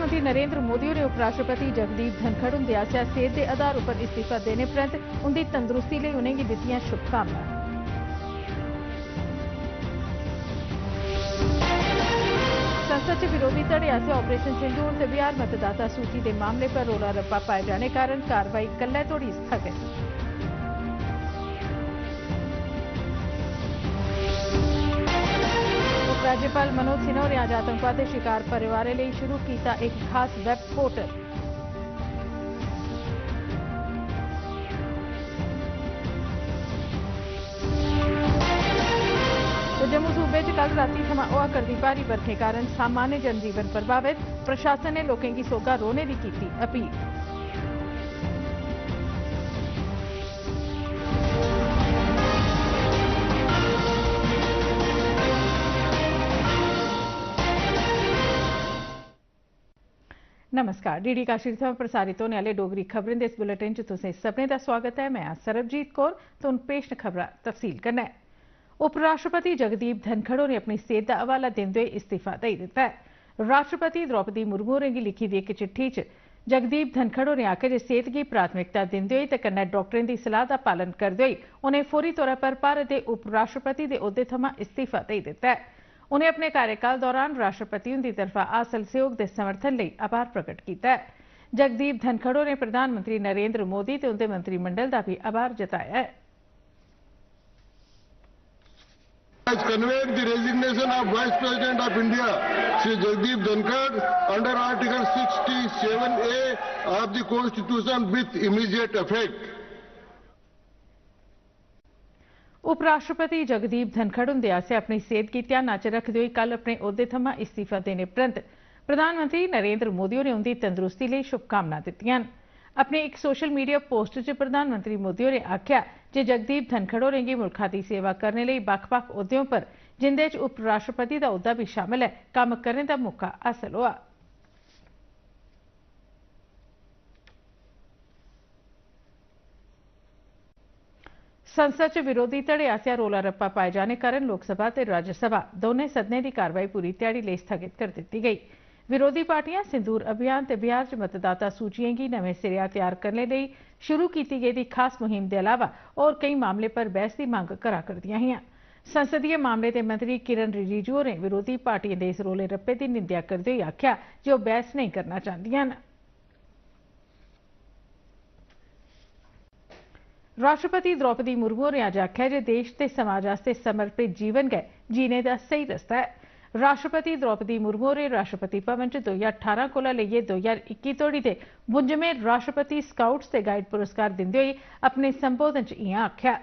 प्रधानमंत्री नरेंद्र मोदी और उपराष्ट्रपति जगदीप धनखड़ उनके आसेआ सेहत के आधार पर इस्तीफा देने परैंत उनकी तंदुरुस्ती लिए उन्हें दित्तियां शुभकामनां। संसद च विरोधी धड़े आसेआ ऑपरेशन सिंदूर ते बिहार मतदाता सूची के मामले पर रौला रप्पा पाए जाने कारण कार्रवाई कल्लै तोड़ी स्थगित। उपराज्यपाल मनोज सिन्हा ने आज आतंकवाद के शिकार परिवारों लिए शुरू किया एक खास वैब पोर्टल। जम्मू सूबे च कल राती थमां होआ करदी भारी बरखे कारण सामान्य जनजीवन प्रभावित। प्रशासन ने लोगों की सोगा रोने की की अपील। नमस्कार, डीडी काशी थमां प्रसारित होने वाले डोगरी खबरें दे इस बुलेटिन च तुसें सभनें दा स्वागत है। मैं सरबजीत कौर ते हुण पेश न खबरां तफसील कन्नै। उपराष्ट्रपति जगदीप धनखड़ ने अपनी सेहत का हवाला देंदे हुए इस्तीफा देई दित्ता है। राष्ट्रपति द्रौपदी मुर्मू होरें गी लिखी दी एक चिट्ठी च जगदीप धनखड़ होरें आखेआ जे सेहत गी प्राथमिकता दिंदे होई ते कन्नै डाक्टरें दी सलाह दा पालन करदे होई उनें फौरी तौर पर भारत के उपराष्ट्रपति दे ओहदे थमां इस्तीफा देई दित्ता है। उन्हें अपने कार्यकाल दौरान राष्ट्रपति हुंदी तरफा हासल सहयोग के समर्थन लिए आभार प्रकट किया है। जगदीप धनखड़ होरें प्रधानमंत्री नरेंद्र मोदी ते उनके मंत्रिमंडल का भी आभार जताया है। has conveyed the resignation of Vice President of India, Shri Jagdeep Dhankad, under Article 67A of the Constitution with immediate effect. उपराष्ट्रपति जगदीप धनखड़ हुंदे आसेआ अपनी सेहत की ध्याना च रखदे होई कल अपने ओहदे थमां इस्तीफा देने परैंत प्रधानमंत्री नरेंद्र मोदी होरें उनकी तंदुरुस्ती लिए शुभकामनां दित्तियां। अपने एक सोशल मीडिया पोस्ट च प्रधानमंत्री मोदी होरें आखेआ जे जगदीप धनखड़ होरें गी मुल्खा दी सेवा करने लिए बक्ख-बक्ख ओहदें पर जिंदे च उपराष्ट्रपति का ओहदा भी शामिल है कम्म करने का मौका हासल होआ। संसद च विरोधी धड़े आसेआ रौला रप्पा पाए जाने कारण लोकसभा ते राज्यसभा दोनें सदनें की कार्रवाई पूरी ध्याड़ी लिए स्थगित कर दी गई। विरोधी पार्टियां सिंदूर अभियान ते बिहार च मतदाता सूचियों की नवें सिरेआ तैयार करने लिए शुरू की गई खास मुहिम के अलावा और कई मामले पर बहस की मांग करा करदियां हियां। संसदीय मामले के मंत्री किरण रिजिजू होरें विरोधी पार्टियों के इस रौले रप्पे की निंदा करते हुए आख्या जे वह बहस नहीं करना चाहदियां। राष्ट्रपति द्रौपदी मुर्मू होरें अज आख्या जे देश ते समाज आस्ते समर्पित जीवन गै जीने का सही रस्ता है। राष्ट्रपति द्रौपदी मुर्मू होरें राष्ट्रपति भवन च 2018 को लेइयै 2021 तोड़ी दे 52वें राष्ट्रपति स्काउट्स ते गाइड पुरस्कार दिंदे होई अपने संबोधन च इयां आख्या।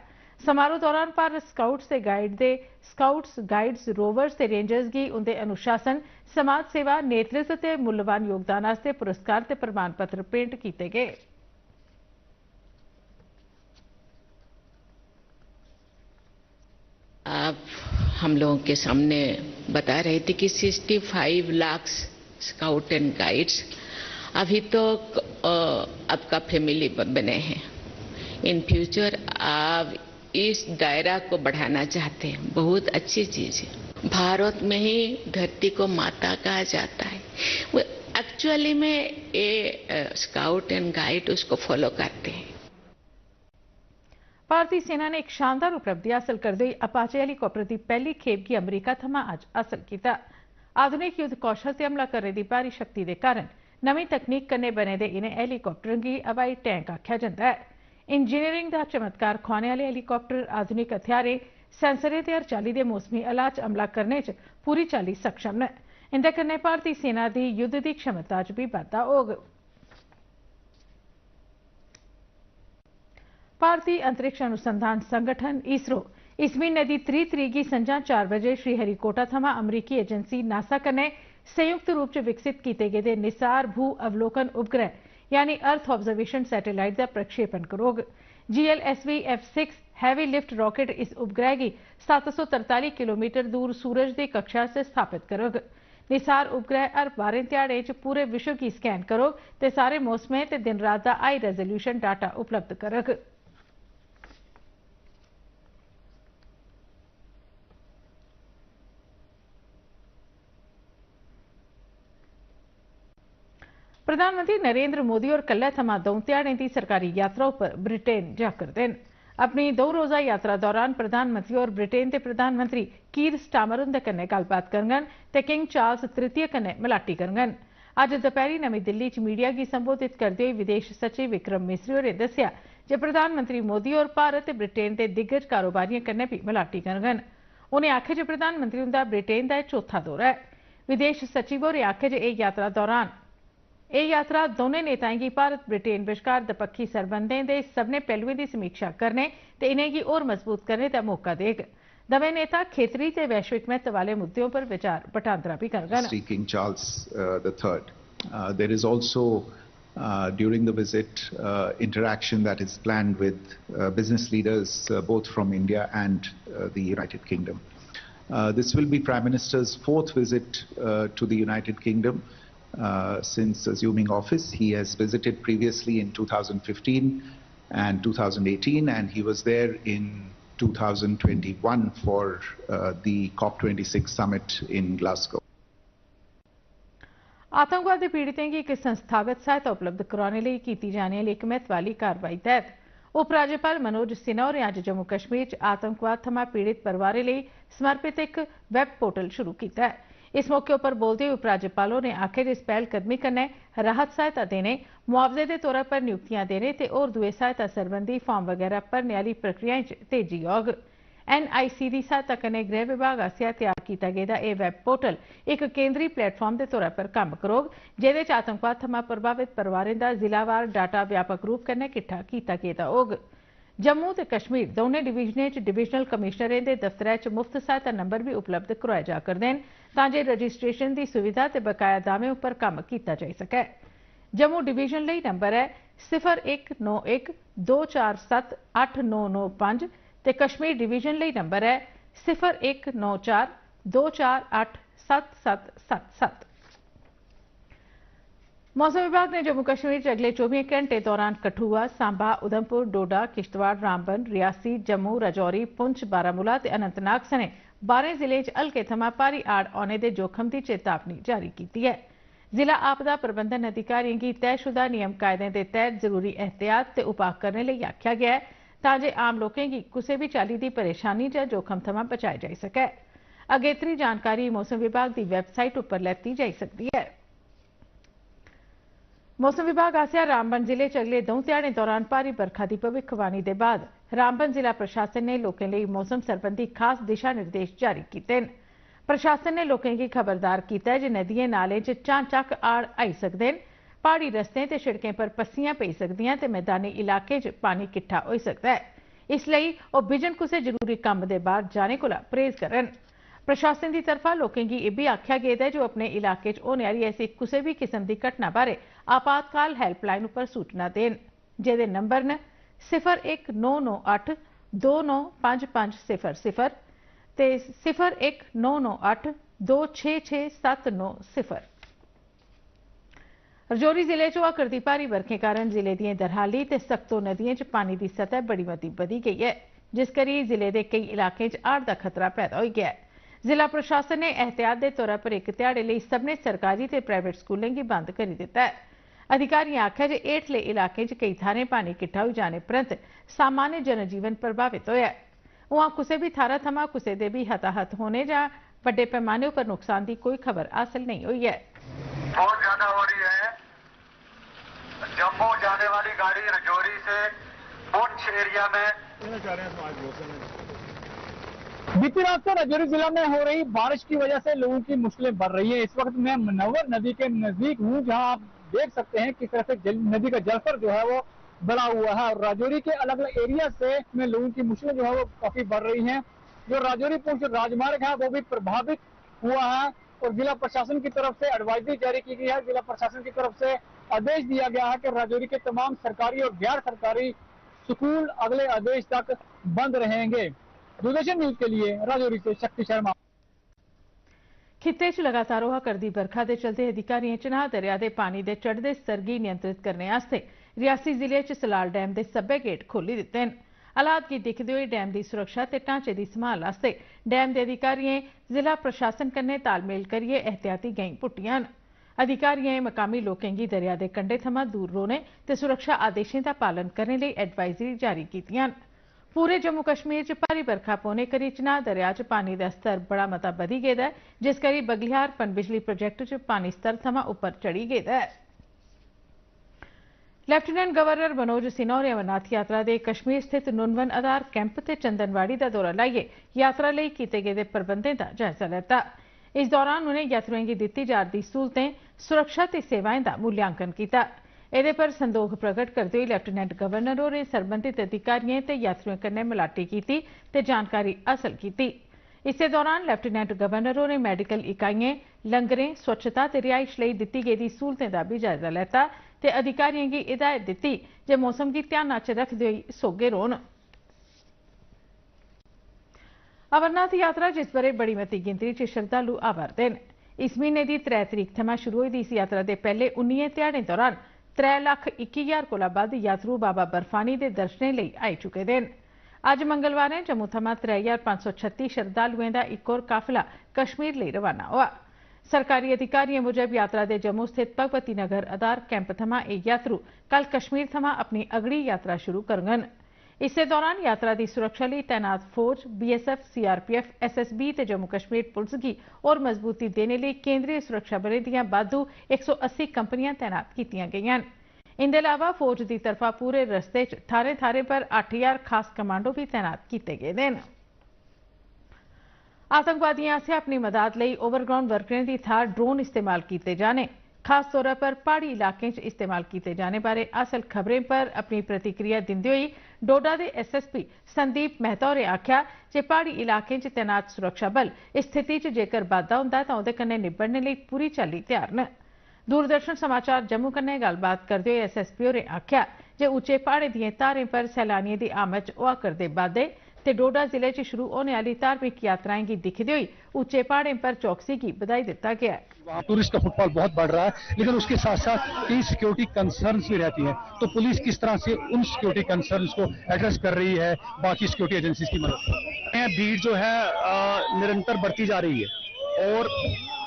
समारोह दौरान भारत स्काउट्स ते स्काउट्स गाइड्स रोवर्स ते रेंजर्स गी उनके अनुशासन समाज सेवा नेतृत्व ते मुल्यवान योगदान आस्ते पुरस्कार ते प्रमाण पत्र भेंट किए गए। आप हम लोगों के सामने बता रहे थे कि 65 लाख स्काउट एंड गाइड्स अभी तो आपका फैमिली बने हैं। इन फ्यूचर आप इस दायरा को बढ़ाना चाहते हैं, बहुत अच्छी चीज है। भारत में ही धरती को माता कहा जाता है। वो एक्चुअली में ये स्काउट एंड गाइड उसको फॉलो करते हैं। भारतीय सेना ने एक शानदार उपलब्धि हासिल करते हुए अपाचे हेलीकॉप्टर की पहली खेप की अमरीका थमां अज हासिल किया। आधुनिक युद्ध कौशल से हमला करने की भारी शक्ति के कारण नवीं तकनीक कन्नै बने दे इन्हें हेलीकॉप्टरों की हवाई टैंक आख्या जाता है। इंजीनियरिंग का चमत्कार खोने वाले हेलीकॉप्टर आधुनिक हथियारें सेंसरें ते हर चाली के मौसमी हालात हमला करने च पूरी चाली सक्षम न। इंदे कन्नै भारतीय सेना की युद्ध की क्षमता च भी बाद्धा होग। भारतीय अंतरिक्ष अनुसंधान संगठन इसरो इस महीने की 30 तरीक की संझा 4 बजे श्रीहरिकोटा थमां अमरीकी एजेंसी नासा कन्नै संयुक्त रूप से विकसित किए गए निसार भू अवलोकन उपग्रह यानी अर्थ ऑब्जर्वेशन सैटेलाइट का प्रक्षेपण करोग। GLSV F6 heavy lift rocket इस उपग्रह की 743 किलोमीटर दूर सूरज की कक्षा से स्थापित करोग। निसार उपग्रह हर 12 ध्याड़े च पूरे विश्व की स्कैन करोग ते सारे मौसमें ते दिन रात का हाई रेजोल्यूशन डाटा उपलब्ध करग। प्रधानमंत्री नरेंद्र मोदी और कल्लै थमां दौं ध्याड़ें दी सरकारी यात्रा उप्पर ब्रिटेन जा करदे न। अपनी 2 रोजा यात्रा दौरान प्रधानमंत्री और ब्रिटेन के प्रधानमंत्री कीर स्टामर हुंदे कन्नै गल्लबात करङन ते किंग चार्ल्स तृतीय कन्नै मलाटी करङन। अज्ज दपैह्री नमीं दिल्ली च मीडिया गी संबोधित करदे होई विदेश सचिव विक्रम मिस्री होरें दस्सेआ जे प्रधानमंत्री मोदी होर भारत ते ब्रिटेन दे दिग्गज कारोबारियों कन्नै भी मलाटी करङन। उनें आखेआ जे प्रधानमंत्री हुंदा ब्रिटेन दा चौथा दौरा है। विदेश सचिव होरें आखेआ जे एह यात्रा दोनें नेताएं गी भारत ब्रिटेन बश्कार दपक्खी सरबंधें दे सभनें पहलुएं दी समीक्षा करने ते इनेंगी होर मजबूत करने दा मौका देग। दवैं नेता खेतरी ते वैश्विक महत्व आह्ले मुद्दें पर विचार बटांदरा भी करङन। King Charles III. There is also during the visit interaction that is planned with business leaders both from India and the United Kingdom. This will be Prime Minister's 4th visit to the United Kingdom since assuming office. He has visited previously in 2015 and 2018, and he was there in 2021 for the COP26 summit in Glasgow. आतंकवाद के पीड़ितें की एक संस्थागत सहायता उपलब्ध कराने लिए की जाने वाली एक महत्व वाली कार्रवाई तहत उपराज्यपाल मनोज सिन्हा होरें अज्ज जम्मू कश्मीर च आतंकवाद थमां पीड़ित परिवारें लिए समर्पित एक वैब पोर्टल शुरू किया है। इस मौके पर बोलते हुए उपराज्यपाल होरें आखेआ जे इस पहलकदमी कन्नै राहत सहायता देने, मुआवजे के तौर पर नियुक्तियां देने ते होर दुए सहायता सरबंधी फार्म वगैरह भरने वाली प्रक्रियाएं च तेजी औग। NIC दी सहायता कन्नै गृह विभाग आसेआ तैयार किया गेदा यह वैब पोर्टल एक केंद्री प्लेटफॉर्म के तौर पर कम्म करोग, जेहदे च आतंकवाद थमां प्रभावित परिवारें का जिलावार डाटा व्यापक रूप कन्नै किट्ठा किया गेदा होग। जम्मू ते कश्मीर दोनें डिवीजनें च डिवीजनल कमिश्नरें दे दफ्तरै च मुफ्त सहायता नंबर भी उपलब्ध करवाए जा करदे न तां जे रजिस्ट्रेशन की सुविधा ते बकाया दावें उप्पर कम्म कीता जाई सकै। जम्मू डिवीजन लई नंबर है 0191 247 8995 ते कश्मीर डिवीजन लई नंबर है 0194 248 7777। मौसम विभाग ने जम्मू कश्मीर च अगले 24 घंटे दौरान कठुआ, सांबा, उधमपुर, डोडा, किश्तवाड़, रामबन, रियासी, जम्मू, राजौरी, पुंछ, बारामूला ते अनंतनाग सने 12 जिलें च हल्के थमां भारी आड़ औने दे जोखम की चेतावनी जारी की है। जिला आपदा प्रबंधन अधिकारियों की तयशुदा नियम कायदें के तहत जरूरी एहतियात ते उपाऽ करने लई आखेआ गया है तां जे आम लोकें गी कुसै भी चाल्ली दी परेशानी जां जोखम थमां बचाया जाई सकै। अगेत्री जानकारी मौसम विभाग की वैबसाइट उप्पर लैती जाई सकती है। मौसम विभाग आसेआ रामबन जिले च अगले 2 ध्याड़ें दौरान भारी बरखा की भविक्खवाणी के बाद रामबन जिला प्रशासन ने लोकें लिए मौसम संबंधी खास दिशा निर्देश जारी किए हैं। प्रशासन ने लोकें की खबरदार किया जे नदियां नालें च चांचक आड़ आई सकते हैं, पहाड़ी रस्तें ते सड़कें पर पस्सियां पेई सकदियां ते मैदानी इलाकें च पानी किट्ठा हो सकता है, इसलिए वह बिजन कुसै जरूरी कम्म दे बाहर जाने कोला परहेज करन। प्रशासन की तरफा लोकें गी यह भी आख्या गेदा है जो अपने इलाके च होने वाली ऐसी किसी भी किस्म की घटना बारे आपातकाल हैल्पलाइन पर सूचना देन, जेदे नंबर न 01998 295500 ते 01998 266790। राजौरी जिले च होआ करदी भारी बरखें कारण जिले दियां दरहाली ते सक्तो नदियें च पानी की सतह बड़ी मती बधी गई है, जिस करी जिले के कई इलाकें च हाड़ का खतरा पैदा हो गया है। जिला प्रशासन ने एहतियात के तौर पर एक ध्याड़े लिए सभनें सरकारी ते प्राइवेट स्कूलें की बंद करी दिता है। अधिकारियों आख्या जे हेठले इलाकें च कई थारें पानी किट्ठा हो जाने परंत सामान्य जनजीवन प्रभावित होया है। उहां कुसै भी थारा थमां कुसै दे भी हताहत होने जां बड़े पैमाने पर नुकसान की कोई खबर हासिल नहीं हुई है। बहुत ज्यादा हो रही है। जम्मू जाने वाली गाड़ी राजौरी से पुंछ एरिया में बीती रात से राजौरी जिला में हो रही बारिश की वजह से लोगों की मुश्किलें बढ़ रही है। इस वक्त मैं मनवर नदी के नजदीक हूँ, जहाँ आप देख सकते हैं किस तरह से नदी का जलस्तर जो है वो बढ़ा हुआ है और राजौरी के अलग अलग एरिया से में लोगों की मुश्किलें जो है वो काफी बढ़ रही हैं। जो राजौरी पुंछ राजमार्ग है वो भी प्रभावित हुआ है और जिला प्रशासन की तरफ से एडवाइजरी जारी की गई है। जिला प्रशासन की तरफ से आदेश दिया गया है कि राजौरी के तमाम सरकारी और गैर सरकारी स्कूल अगले आदेश तक बंद रहेंगे। दूरदर्शन न्यूज के लिए राजौरी से शक्ति शर्मा। खित्ते च लगातार होआ करदी बरखा के चलते अधिकारियों चनाह दरिया के पानी के चढ़ते स्तर गी नियंत्रित करने वास्ते रियासी जिले च सलाल डैम के सब्बै गेट खोली दिते हैं। हालात की दिखते हुए डैम की सुरक्षा ते ढांचे की संभाल वास्ते डैम के अधिकारियों जिला प्रशासन कन्नै तालमेल करिए एहतियाती गैंई पुट्टियां न। अधिकारियों मकामी लोगों की दरिया के कंढे थमां दूर रौहने ते सुरक्षा आदेशों का पालन करने लिए एडवाइजरी जारी कीतियां। पूरे जम्मू कश्मीर च भारी बरखा पौने करी चनाह दरिया च पानी का स्तर बड़ा मता बधी गेदा है, जिस करी बगलियार पनबिजली प्रोजेक्ट च पानी स्तर थमां उपर चढ़ी गेदा है। लेफ्टिनेंट गवर्नर मनोज सिन्हा होरें अमरनाथ यात्रा के कश्मीर स्थित नुनवन आधार कैंप ते चंदनवाड़ी का दौरा लाइए यात्रा लई कीते गेदे प्रबंधों का जायजा लैता। इस दौरान उन्हें यात्रुओं की दी जा रही सहूलतें, सुरक्षा ते सेवाएं का मूल्यांकन किया। एदे पर संदोख प्रगट करते हुए लेफ्टिनेंट गवर्नर होरें सरबंधित अधिकारियों ते यात्रुओं कन्नै मलाटी की ते जानकारी हासिल की। इस दौरान लेफ्टिनेंट गवर्नर होरें मेडिकल इकाइयों, लंगरें, स्वच्छता ते रिहाइश लई दित्ती गेदी सहूलतें का भी जायजा लैता ते अधिकारियों की हिदायत दी जे मौसम की ध्यान च रखते हुए सोगे रौहन। अमरनाथ यात्रा जिस बरे बड़ी मती गिनतरी च श्रद्धालु आवारदे न। इस महीने की 3 तरीक थमां शुरू हुई इस यात्रा के पहले 19 ध्याड़ें दौरान 3,21,000 कोला बद्ध यात्रु बाबा बर्फानी के दर्शनें लई आई चुके हैं। अज मंगलवार जम्मू थमां 3,536 श्रद्धालुओं का एक होर काफिला कश्मीर लई रवाना हुआ। सरकारी अधिकारियों मुजब यात्रा के जम्मू स्थित भगवती नगर आधार कैंप थमां यह यात्रु कल कश्मीर थमां अपनी अगड़ी यात्रा शुरू करङन। इस दौरान यात्रा की सुरक्षा लिए तैनात फौज, BSF, CRPF, SSB ते जम्मू कश्मीर पुलिस की और मजबूती देने लिए केंद्रीय सुरक्षा बलें दियां बाद्धू 180 कंपनियां तैनात की गईयां। इनके अलावा फौज की तरफा पूरे रस्ते थारे थारे पर 8,000 खास कमांडो भी तैनात किए गए हैं। आतंकवादियों आसेआ अपनी मदद लिए ओवरग्राउंड वर्करें की थार ड्रोन इस्तेमाल किए जाने, खास तौर पर पहाड़ी इलाकें इस्तेमाल किए जाने बारे हासिल खबरें पर अपनी प्रतिक्रिया दिंदे हुए डोडा के SSP संदीप मेहता होरें आख्या जे पहाड़ी इलाकें तैनात सुरक्षा बल इस स्थिति जेकर बाधा होंदा तां उहदे कन्नै निबड़ने लई पूरी चाल्ली तैयार न। दूरदर्शन समाचार जम्मू कन्नै गलबात करते हुए SSP होरें आख्या जे उच्चे पहाड़े दिएं धारें पर सैलानियों की आमद च होआ करदे बाद्धे ते डोडा जिले च शुरू होने वाली धार्मिक यात्राएं की दिखते हुए उच्चे पहाड़ों पर चौकसी की बधाई दिता गया है। वहाँ टूरिस्ट का फुटफॉल बहुत बढ़ रहा है, लेकिन उसके साथ साथ कई सिक्योरिटी कंसर्न्स भी रहती हैं। तो पुलिस किस तरह से उन सिक्योरिटी कंसर्न्स को एड्रेस कर रही है बाकी सिक्योरिटी एजेंसीज की मदद से। भीड़ जो है निरंतर बढ़ती जा रही है और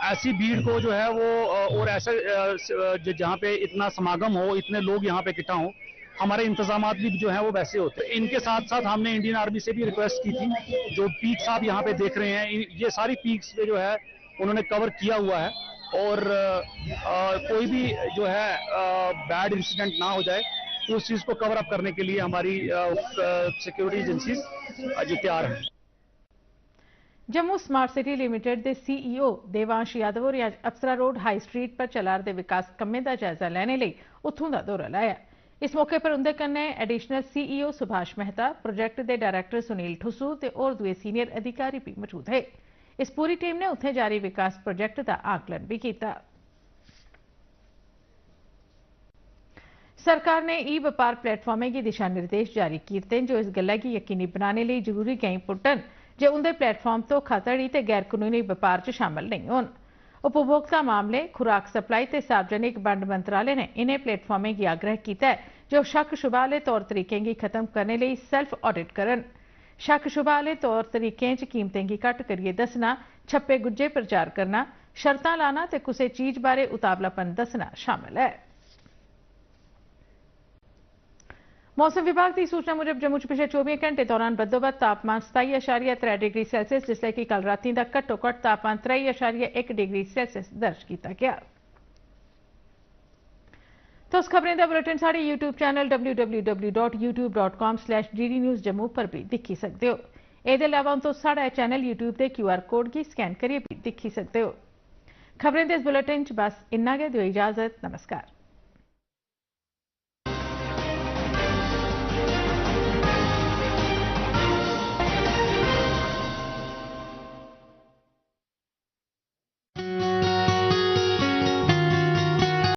ऐसी भीड़ को जो है वो और ऐसे जहाँ पे इतना समागम हो, इतने लोग यहाँ पे इकट्ठा हो, हमारे इंतजामात भी जो है वो वैसे होते हैं। इनके साथ साथ हमने इंडियन आर्मी से भी रिक्वेस्ट की थी, जो पीक्स आप यहाँ पे देख रहे हैं, ये सारी पीक्स पे जो है उन्होंने कवर किया हुआ है और कोई भी जो है बैड इंसिडेंट ना हो जाए, तो उस चीज को कवर अप करने के लिए हमारी सिक्योरिटी एजेंसीज जो तैयार हैं। जम्मू स्मार्ट सिटी लिमिटेड के CEO देवांश यादव होरें अज अफसरा रोड हाई स्ट्रीट पर चला रहे विकास कम्में का जायजा लेने लिए उत्थों का दौरा लाया। इस मौके पर उनके कन्नै additional CEO Subhash Mehta, project के डायरैक्टर सुनील ठुसू ते और दुए सीनियर अधिकारी भी मौजूद है। इस पूरी टीम ने उत्थे जारी विकास प्रोजेक्ट का आकलन भी किया। सरकार ने ई-व्यापार प्लेटफॉर्में की दिशा निर्देश जारी किए जो इस गल्ला की यकीनी बनाने लिए जरूरी गैंई पुट्टन जे उनके प्लेटफॉर्म तो धोखाधड़ी ते गैर कानूनी व्यापार च शामिल नहीं होन। उपभोक्ता मामले, खुराक सप्लाई ते सार्वजनिक बंड मंत्रालय ने इन्हें प्लेटफॉर्में की आग्रह किया है जो शक शुबा आले तौर तरीकें की खत्म करने लिए सेल्फ ऑडिट करन। शक शुबा आले तौर तरीकें च कीमतें की घट करिए दसना, छप्पे गुज्जे प्रचार करना, शर्तां लाना ते कुसै चीज बारे उतावलापन दसना शामिल है। मौसम विभाग की सूचना मुजब जम्मू च पिछले 24 घंटे दौरान बदोबद तापमान 27.3 डिग्री सैल्सियस जिसले कि कल राती का घट्टो घट्ट तापमान 23.1 डिग्री सैल्सियस दर्ज किया गया। तो उस खबरें का बुलेटिन साढ़े YouTube channel www.youtube.com/dd News Jammu पर भी दिखी सकते हो। एदे अलावा तो साढ़ा चैनल YouTube के QR कोड की स्कैन करिए भी दिखी सकते हो। खबरें दे इस बुलेटिन च बस इन्ना गै, दिओ इजाजत, नमस्कार।